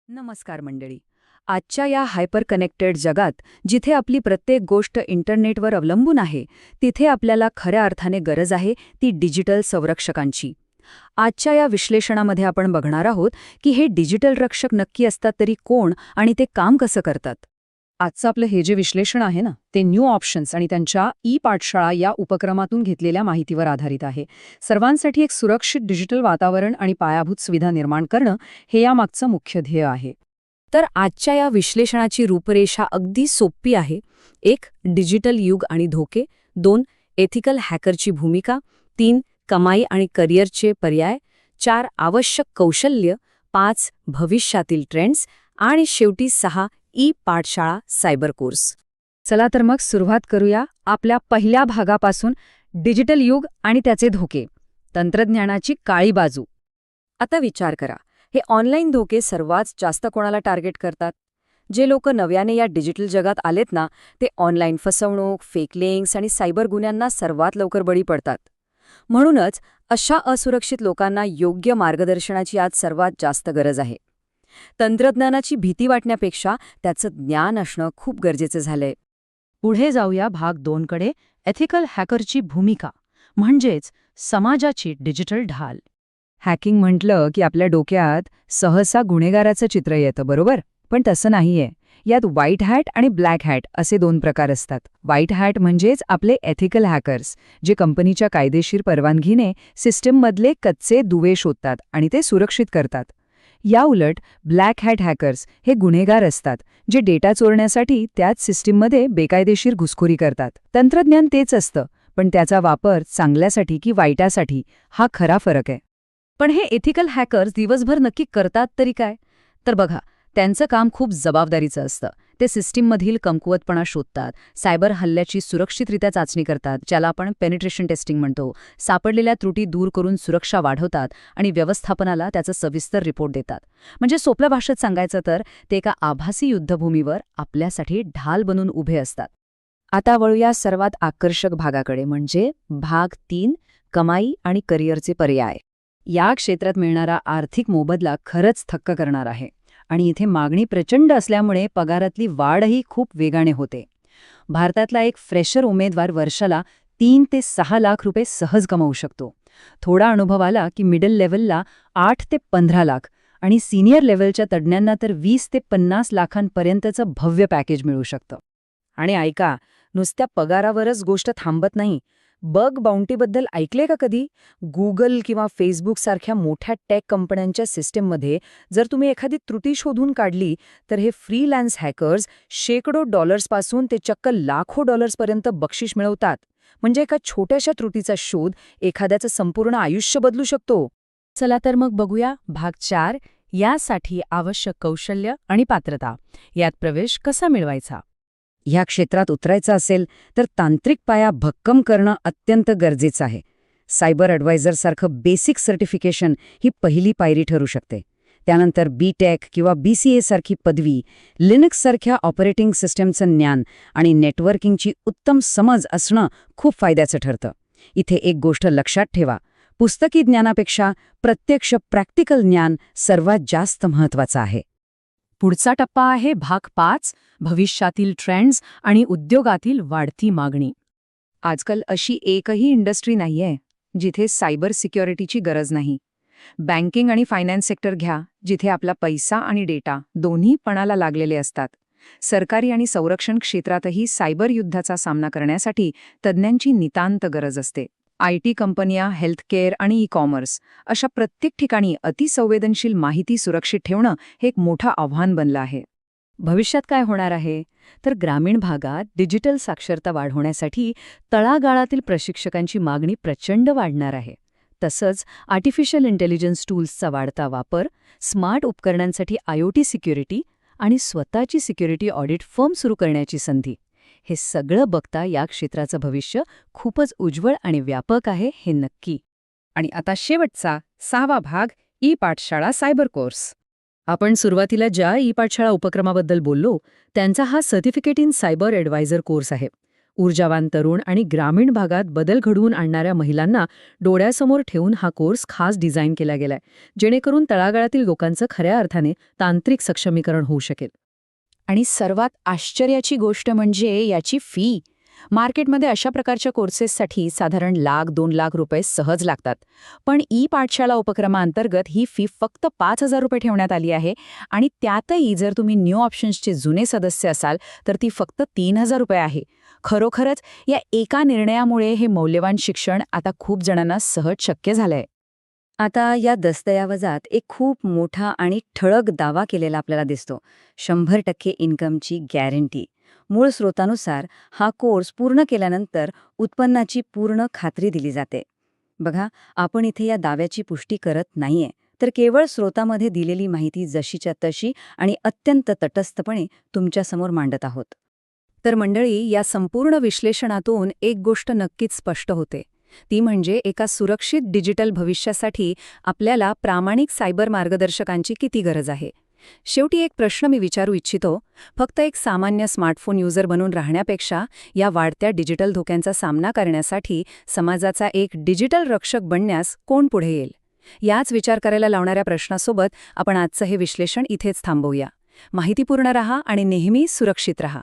नमस्कार मंडळी. आजच्या या हायपर कनेक्टेड जगात जिथे आपली प्रत्येक गोष्ट इंटरनेटवर अवलंबून आहे, तिथे आपल्याला खऱ्या अर्थाने गरज आहे ती डिजिटल संरक्षकांची. आजच्या या विश्लेषणामध्ये आपण बघणार आहोत की हे डिजिटल रक्षक नक्की असतात तरी कोण आणि ते काम कसं करतात. आजचं आपलं हे जे विश्लेषण आहे ना, ते न्यू ऑप्शन्स आणि त्यांच्या पाठशाळा या उपक्रमातून घेतलेल्या माहितीवर आधारित आहे. सर्वांसाठी एक सुरक्षित डिजिटल वातावरण आणि पायाभूत सुविधा निर्माण करणं हे यामागचं मुख्य ध्येय आहे. तर आजच्या या विश्लेषणाची रूपरेषा अगदी सोपी आहे. 1. डिजिटल युग आणि धोके. 2. एथिकल हॅकरची भूमिका. 3. कमाई आणि करिअरचे पर्याय. 4. आवश्यक कौशल्य. 5. भविष्यातील ट्रेंड्स. आणि शेवटी 6. पाठशाळा सायबर कोर्स. चला तर मग सुरुवात करूया आपल्या पहिल्या भागापासून, डिजिटल युग आणि त्याचे धोके, तंत्रज्ञानाची काळी बाजू. आता विचार करा, हे ऑनलाईन धोके सर्वात जास्त कोणाला टार्गेट करतात? जे लोक नव्याने या डिजिटल जगात आलेत ना, ते ऑनलाईन फसवणूक, फेक लिंक्स आणि सायबर गुन्ह्यांना सर्वात लवकर बळी पडतात. म्हणूनच अशा असुरक्षित लोकांना योग्य मार्गदर्शनाची आज सर्वात जास्त गरज आहे. तंत्रज्ञानाची भीती वाटण्यापेक्षा त्याचं ज्ञान असणं खूप गरजेचं झालंय. पुढे जाऊया भाग 2 कडे, एथिकल हॅकरची भूमिका, म्हणजेच समाजाची डिजिटल ढाल. हॅकिंग म्हटलं की आपल्या डोक्यात सहसा गुन्हेगाराचं चित्र येतं, बरोबर? पण तसं नाहीये. यात व्हाईट हॅट आणि ब्लॅक हॅट असे 2 प्रकार असतात. व्हाईट हॅट म्हणजेच आपले एथिकल हॅकर्स, जे कंपनीच्या कायदेशीर परवानगीने सिस्टीममधले कच्चे दुवे शोधतात आणि ते सुरक्षित करतात. या उलट ब्लॅक हॅट हॅकर्स हे गुन्हेगार असतात, जे डेटा चोरण्यासाठी त्याच सिस्टीममध्ये बेकायदेशीर घुसखोरी करतात. तंत्रज्ञान तेच असतं, पण त्याचा वापर चांगल्यासाठी की वाईटासाठी हा खरा फरक आहे. पण हे एथिकल हॅकर्स दिवसभर नक्की करतात तरी काय? तर बघा, त्यांचं काम खूप जबाबदारीचं असतं. ते सिस्टीममधील कमकुवतपणा शोधतात, सायबर हल्ल्याची सुरक्षितरित्या चाचणी करतात, ज्याला आपण पेनिट्रेशन टेस्टिंग म्हणतो, सापडलेल्या त्रुटी दूर करून सुरक्षा वाढवतात आणि व्यवस्थापनाला त्याचं सविस्तर रिपोर्ट देतात. म्हणजे सोप्या भाषेत सांगायचं तर ते एका आभासी युद्धभूमीवर आपल्यासाठी ढाल बनून उभे असतात. आता वळूया सर्वात आकर्षक भागाकडे, म्हणजे भाग 3, कमाई आणि करिअरचे पर्याय. या क्षेत्रात मिळणारा आर्थिक मोबदला खरंच थक्क करणार आहे. आणि इथे मागणी प्रचंड असल्यामुळे पगारातली वाढही खूप वेगाने होते. भारतातला एक फ्रेशर उमेदवार वर्षाला 3 ते 6 लाख रुपये सहज कमावू शकतो. थोडा अनुभव आला की मिडल लेव्हलला 8 ते 15 लाख आणि सिनियर लेव्हलच्या तज्ज्ञांना तर 20 ते 50 लाखांपर्यंतचं भव्य पॅकेज मिळू शकतं. आणि ऐका, नुसत्या पगारावरच गोष्ट थांबत नाही. बग बाउंटीबद्दल ऐकले का कधी? गुगल किंवा फेसबुक सारख्या मोठ्या टेक कंपन्यांच्या सिस्टीममध्ये जर तुम्ही एखादी त्रुटी शोधून काढली, तर हे फ्रीलॅन्स हॅकर्स शेकडो डॉलर्सपासून ते चक्क लाखो डॉलर्सपर्यंत बक्षीस मिळवतात. म्हणजे एका छोट्याशा त्रुटीचा शोध एखाद्याचं संपूर्ण आयुष्य बदलू शकतो. चला तर मग बघूया भाग 4, यासाठी आवश्यक कौशल्य आणि पात्रता. यात प्रवेश कसा मिळवायचा? ह्या क्षेत्रात उतरायचं असेल तर तांत्रिक पाया भक्कम करणं अत्यंत गरजेचं आहे. सायबर ॲडवायझरसारखं बेसिक सर्टिफिकेशन ही पहिली पायरी ठरू शकते. त्यानंतर BTech किंवा BCA सारखी पदवी, लिनक्ससारख्या ऑपरेटिंग सिस्टमचं ज्ञान आणि नेटवर्किंगची उत्तम समज असणं खूप फायद्याचं ठरतं. इथे एक गोष्ट लक्षात ठेवा, पुस्तकी ज्ञानापेक्षा प्रत्यक्ष प्रॅक्टिकल ज्ञान सर्वात जास्त महत्त्वाचं आहे. पुढचा टप्पा आहे भाग 5, भविष्यातील ट्रेंड्स आणि उद्योगातील वाढती मागणी. आजकाल अशी एकही इंडस्ट्री नाहीये जिथे सायबर सिक्युरिटीची गरज नाही. बँकिंग आणि फायनान्स सेक्टर घ्या, जिथे आपला पैसा आणि डेटा दोन्ही पणाला लागलेले असतात. सरकारी आणि संरक्षण क्षेत्रातही सायबर युद्धाचा सामना करण्यासाठी तज्ज्ञांची नितांत गरज असते. IT कंपन्या, हेल्थकेअर आणि कॉमर्स अशा प्रत्येक ठिकाणी अतिसंवेदनशील माहिती सुरक्षित ठेवणं हे एक मोठं आव्हान बनलं आहे. भविष्यात काय होणार आहे? तर ग्रामीण भागात डिजिटल साक्षरता वाढवण्यासाठी तळागाळातील प्रशिक्षकांची मागणी प्रचंड वाढणार आहे. तसंच आर्टिफिशियल इंटेलिजन्स टूल्सचा वाढता वापर, स्मार्ट उपकरणांसाठी IoT सिक्युरिटी आणि स्वतःची सिक्युरिटी ऑडिट फर्म सुरू करण्याची संधी. हे सगळं बघता या क्षेत्राचं भविष्य खूपच उज्ज्वल आणि व्यापक आहे, हे नक्की. आणि आता शेवटचा 6वा भाग, पाठशाळा सायबर कोर्स. आपण सुरुवातीला ज्या पाठशाळा उपक्रमाबद्दल बोललो, त्यांचा हा certificate in cyber advisor course आहे. ऊर्जावान तरुण आणि ग्रामीण भागात बदल घडवून आणणाऱ्या महिलांना डोळ्यासमोर ठेवून हा कोर्स खास डिझाईन केला गेलाय, जेणेकरून तळागाळातील लोकांचं खऱ्या अर्थाने तांत्रिक सक्षमीकरण होऊ शकेल. आणि सर्वात आश्चर्याची गोष्ट म्हणजे याची फी. मार्केटमध्ये अशा प्रकारच्या कोर्सेससाठी साधारण ₹1,00,000-2,00,000 सहज लागतात. पण पाठशाळा उपक्रमाअंतर्गत ही फी फक्त ₹5,000 ठेवण्यात आली आहे आणि त्यातही जर तुम्ही न्यू ऑप्शन्सचे जुने सदस्य असाल तर ती फक्त ₹3,000 आहे. खरोखरच या एका निर्णयामुळे हे मौल्यवान शिक्षण आता खूप जणांना सहज शक्य झालंय. आता या दस्तऐवजात एक खूप मोठा आणि ठळक दावा केलेला आपल्याला दिसतो. 100% इन्कमची गॅरंटी. मूळ स्रोतानुसार हा कोर्स पूर्ण केल्यानंतर उत्पन्नाची पूर्ण खात्री दिली जाते. बघा, आपण इथे या दाव्याची पुष्टी करत नाहीये, तर केवळ स्रोतामध्ये दिलेली माहिती जशीच्या तशी आणि अत्यंत तटस्थपणे तुमच्यासमोर मांडत आहोत. तर मंडळी, या संपूर्ण विश्लेषणातून एक गोष्ट नक्कीच स्पष्ट होते. ती म्हणजे एका सुरक्षित डिजिटल भविष्यासाठी आपल्याला प्रामाणिक सायबर मार्गदर्शकांची किती गरज आहे. शेवटी एक प्रश्न मी विचारू इच्छितो. फक्त एक सामान्य स्मार्टफोन युजर बनून राहण्यापेक्षा या वाढत्या डिजिटल धोक्यांचा सामना करण्यासाठी समाजाचा एक डिजिटल रक्षक बनण्यास कोण पुढे येईल? याच विचार करायला लावणाऱ्या प्रश्नासोबत आपण आजचं हे विश्लेषण इथेच थांबवूया. माहितीपूर्ण रहा आणि नेहमी सुरक्षित रहा.